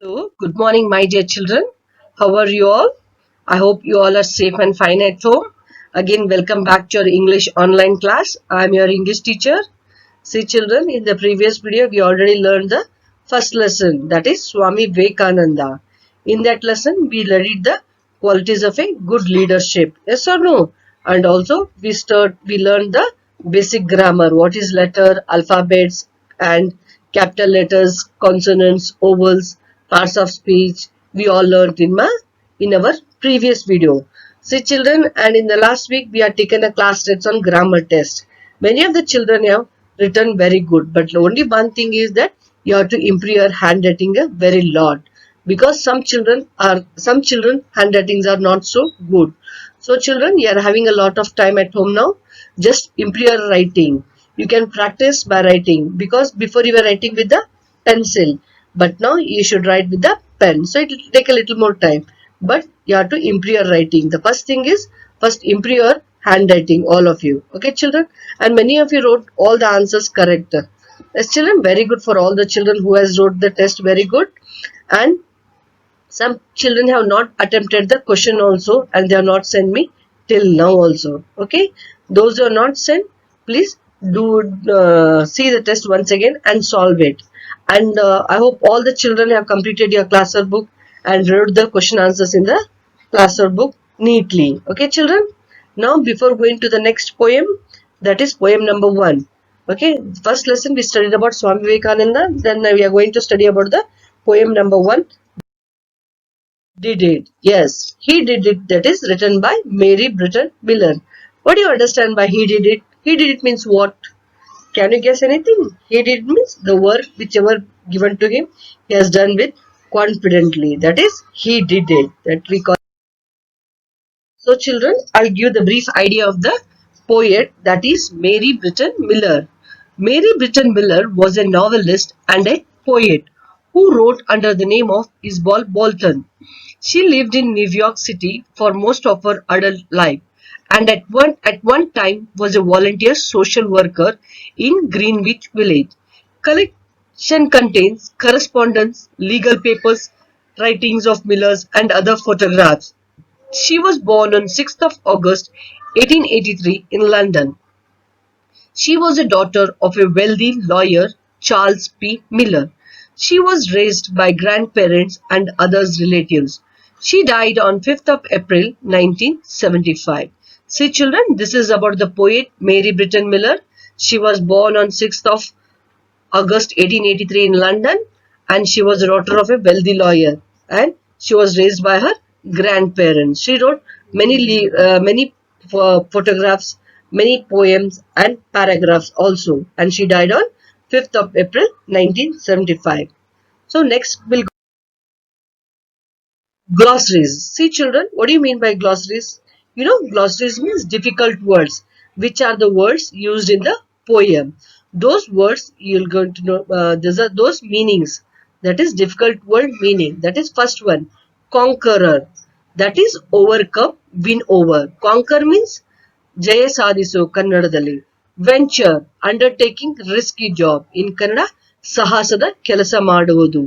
Hello, good morning, my dear children. How are you all? I hope you all are safe and fine at home. Again, welcome back to your English online class. I am your English teacher. See, children, in the previous video, we already learned the first lesson, that is Swami Vivekananda. In that lesson, we learned the qualities of a good leadership. Yes or no? And also, we learned the basic grammar. What is letter, alphabets, and capital letters, consonants, vowels, parts of speech. We all learned in our previous video. See, children, and in the last week, we have taken a class test on grammar test. Many of the children have written very good, but only one thing is that you have to improve your handwriting a very lot, because some children handwritings are not so good. So children, you are having a lot of time at home now. Just improve your writing. You can practice by writing, because before you were writing with the pencil, but now you should write with the pen. So it will take a little more time, but you have to improve your writing. The first thing is, first improve your handwriting, all of you. Okay, children? And many of you wrote all the answers correct. Yes, children, very good for all the children who has wrote the test very good. And some children have not attempted the question also, and they have not sent me till now also. Okay, those who are not sent, please do see the test once again and solve it. And I hope all the children have completed your class workbook and wrote the question answers in the class workbook neatly. Okay, children? Now, before going to the next poem, that is poem number 1. Okay, first lesson we studied about Swami Vivekananda, then we are going to study about the poem number 1. Did it? Yes, he did it. That is written by Mary Britton Miller. What do you understand by he did it? He did it means what? Can you guess anything? He did means the work whichever given to him, he has done with confidently. That is, he did it. That we call. So, children, I'll give the brief idea of the poet, that is Mary Britton Miller. Mary Britton Miller was a novelist and a poet who wrote under the name of Isabel Bolton. She lived in New York City for most of her adult life, and at one time was a volunteer social worker in Greenwich Village. Collection contains correspondence, legal papers, writings of Miller's, and other photographs. She was born on 6th of August 1883 in London. She was a daughter of a wealthy lawyer, Charles P. Miller. She was raised by grandparents and other relatives. She died on 5th of April 1975. See, children, this is about the poet Mary Britton Miller. She was born on 6th of August 1883 in London, and she was the daughter of a wealthy lawyer, and she was raised by her grandparents. She wrote many photographs, many poems and paragraphs also, and she died on 5th of April 1975. So next we'll go glossaries. See, children, what do you mean by glossaries? You know, glossaries means difficult words, which are the words used in the poem. Those words you're going to know. These are those meanings. That is difficult word meaning. That is first one, conqueror. That is overcome, win over. Conquer means ಜಯ ಸಾಧಿಸು ಕನ್ನಡದಲ್ಲಿ. Venture, undertaking risky job. In Kannada ಸಾಹಸದ ಕೆಲಸ ಮಾಡುವುದು.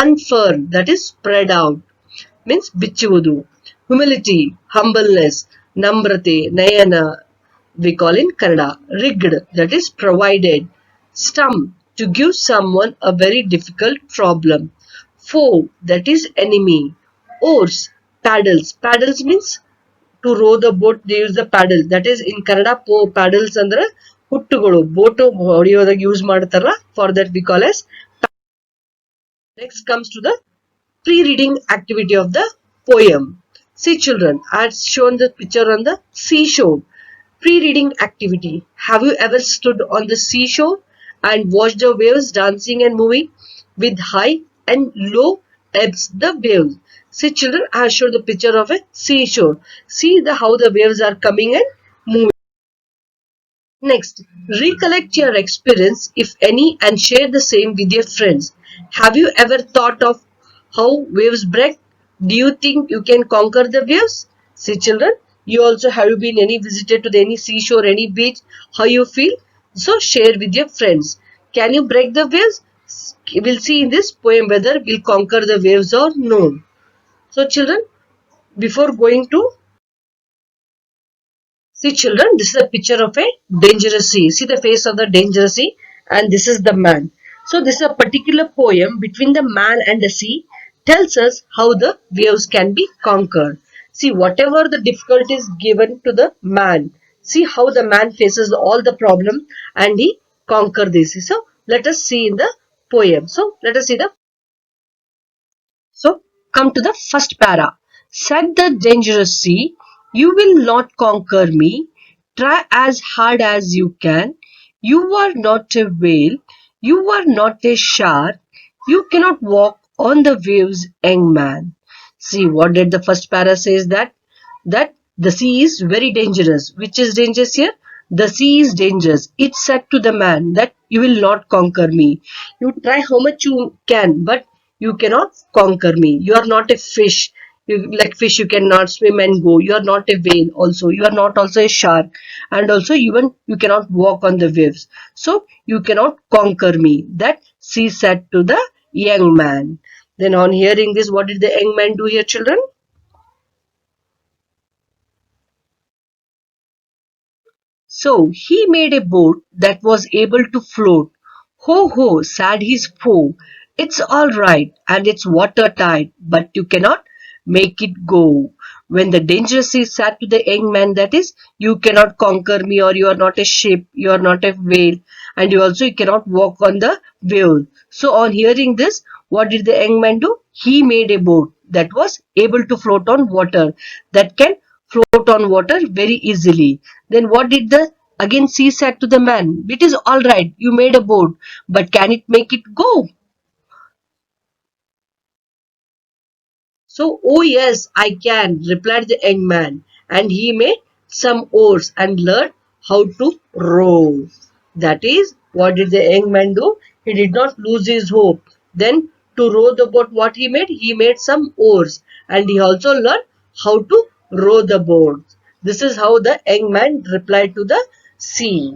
Unfurl, that is spread out, means ಬಿಚ್ಚುವುದು. Humility, humbleness. Namrate, nayana, we call in Kannada. Rigged, that is provided. Stump, to give someone a very difficult problem. Foe, that is enemy. Oars, paddles. Paddles means to row the boat, they use the paddle. That is in Kannada, paddles ಅಂದ್ರೆ ಹುಟ್ಟುಗಳು, boat ಹೊಡೆಯೋದಾಗ use ಮಾಡ್ತಾರ. For that we call as. Next comes to the pre-reading activity of the poem. See, children, I had shown the picture on the seashore. Pre-reading activity. Have you ever stood on the seashore and watched the waves dancing and moving with high and low ebbs? The waves. See, children, I have shown the picture of a seashore. See how the waves are coming and moving. Next, recollect your experience, if any, and share the same with your friends. Have you ever thought of how waves break? Do you think you can conquer the waves? See, children, you also have you been any visited to any seashore, any beach? How you feel? So share with your friends. Can you break the waves? We'll see in this poem whether we'll conquer the waves or no. So children, before going to see children, this is a picture of a dangerous sea. See the face of the dangerous sea, and this is the man. So this is a particular poem between the man and the sea, tells us how the waves can be conquered. See, whatever the difficulties given to the man, see how the man faces all the problem and he conquer this. So let us see in the poem. So let us see the so come to the first para. Said the dangerous sea, you will not conquer me. Try as hard as you can. You are not a whale. You are not a shark. You cannot walk on the waves, young man. See what did the first para says that the sea is very dangerous. Which is dangerous here? The sea is dangerous. It said to the man that you will not conquer me. You try how much you can, but you cannot conquer me. You are not a fish. Like fish, you cannot swim and go. You are not a whale also. You are not also a shark. And also even you cannot walk on the waves. So you cannot conquer me. That sea said to the young man. Then on hearing this, what did the young man do here, children? So he made a boat that was able to float. Ho ho, said his foe. It's all right and it's watertight, but you cannot make it go. When the dangerous sea said to the young man, that is, you cannot conquer me, or you are not a ship, you are not a whale, and you also cannot walk on the wave. So on hearing this, what did the young man do? He made a boat that was able to float on water, that can float on water very easily. Then what did the again sea said to the man? It is all right, you made a boat, but can it make it go? So, oh yes, I can, replied the young man, and he made some oars and learned how to row. That is, what did the young man do? He did not lose his hope. Then, to row the boat, what he made? He made some oars, and he also learned how to row the boat. This is how the young man replied to the sea.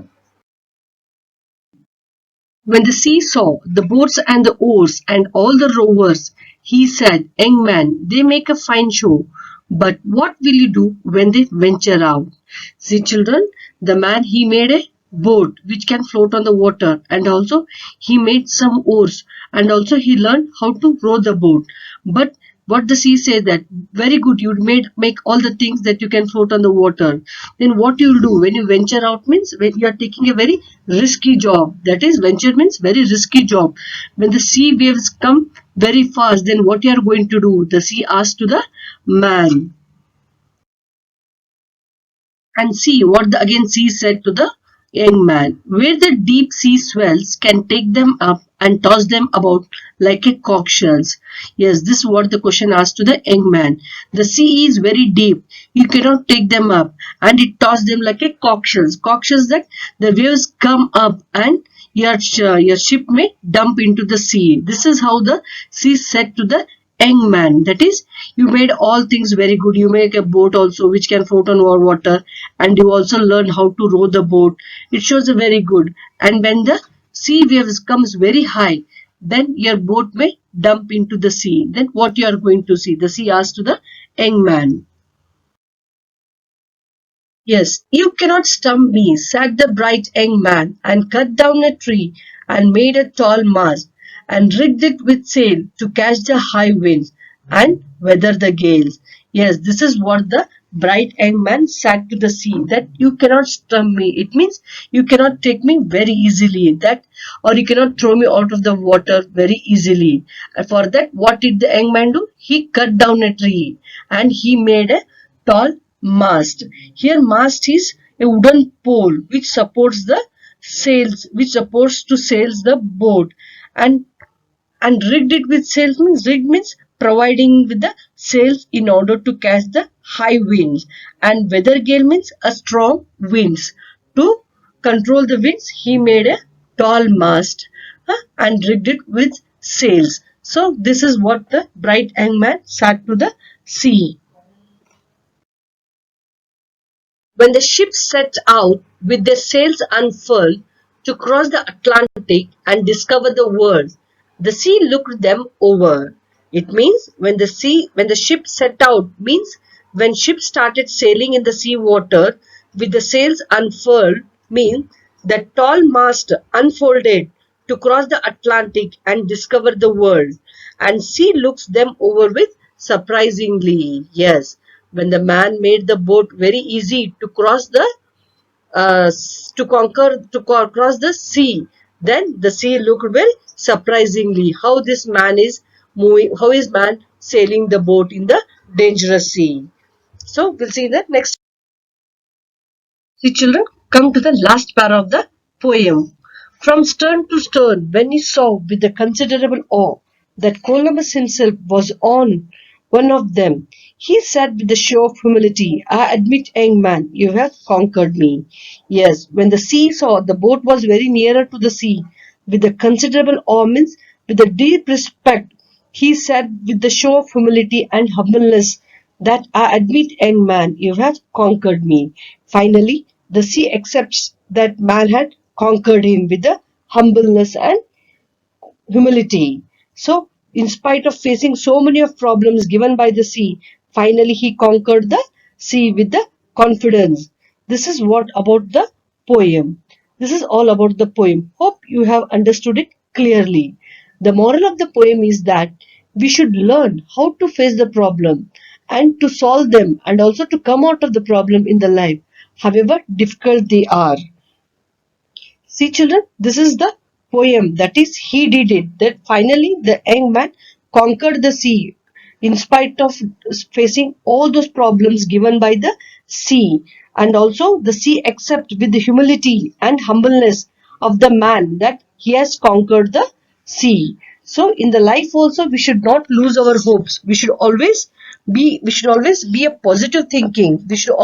When the sea saw the boats and the oars and all the rowers, he said, young man, they make a fine show, but what will you do when they venture out? See, children, the man he made a boat which can float on the water, and also he made some oars, and also he learned how to row the boat. But what the sea says that very good, you made make all the things that you can float on the water. Then what you will do when you venture out means when you are taking a very risky job. That is, venture means very risky job. When the sea waves come very fast, then what you are going to do? The sea asked to the man. And see what the again sea said to the young man, where the deep sea swells can take them up and toss them about like a conch shells. Yes, this is what the question asked to the young man. The sea is very deep. You cannot take them up, and it toss them like a conch shells. Conch shells that the waves come up and your ship may dump into the sea. This is how the sea said to the young man. That is, you made all things very good. You make a boat also which can float on water, and you also learn how to row the boat. It shows a very good. And when the sea waves comes very high, then your boat may dump into the sea. Then what you are going to see? The sea asked to the young man. Yes, you cannot stump me, said the bright young man, and cut down a tree, and made a tall mast, and rigged it with sail to catch the high winds, and weather the gales. Yes, this is what the bright young man said to the sea, that you cannot stump me. It means you cannot take me very easily, that or you cannot throw me out of the water very easily. And for that, what did the young man do? He cut down a tree, and he made a tall mast. Here mast is a wooden pole which supports the sails, which supports to sails the boat, and rigged it with sails means rigged means providing with the sails in order to catch the high winds, and weather gale means a strong winds. To control the winds, he made a tall mast and rigged it with sails. So this is what the bright young man said to the sea. When the ship set out with their sails unfurled to cross the Atlantic and discover the world, The sea looked them over. It means when the ship set out, means when ships started sailing in the sea water with the sails unfurled, means the tall mast unfolded to cross the Atlantic and discover the world. And sea looks them over with surprisingly. Yes, when the man made the boat very easy to cross the cross the sea. Then the sea looked very surprisingly how this man is moving, how is man sailing the boat in the dangerous sea. So we'll see the next. See children, come to the last para of the poem. From stern to stern, when he saw with a considerable awe that Columbus himself was on one of them, he said with a show of humility, I admit, young man, you have conquered me. Yes, when the sea saw the boat was very nearer to the sea, with a considerable awe means with a deep respect, he said with the show of humility and humbleness that I admit, young man, you have conquered me. Finally, the sea accepts that man had conquered him with the humbleness and humility. So, in spite of facing so many of problems given by the sea, finally he conquered the sea with the confidence. This is what about the poem. This is all about the poem. Hope you have understood it clearly. The moral of the poem is that we should learn how to face the problem and to solve them and also to come out of the problem in the life, however difficult they are. See, children, this is the poem. That is, he did it. That finally the young man conquered the sea in spite of facing all those problems given by the sea. And also, the sea accept with the humility and humbleness of the man that he has conquered the sea. So, in the life also, we should not lose our hopes. We should always be a positive thinking. We should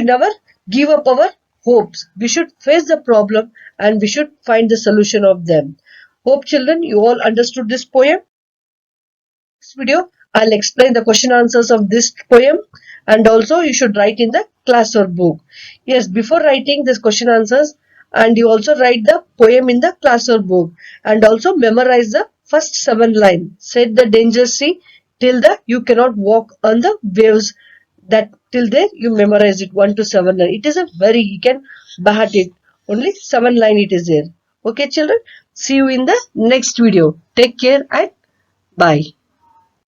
never give up our hopes. We should face the problem and we should find the solution of them. Hope children you all understood this poem. Next video I'll explain the question answers of this poem and also you should write in the class or book. Yes, before writing this question answers and you also write the poem in the class or book and also memorize the first 7 lines. Set the danger sea till the you cannot walk on the waves, that till there you memorize it 1 to 7 line. It is a very, you can bahat it. Only 7 line it is there. Okay children, see you in the next video. Take care and bye.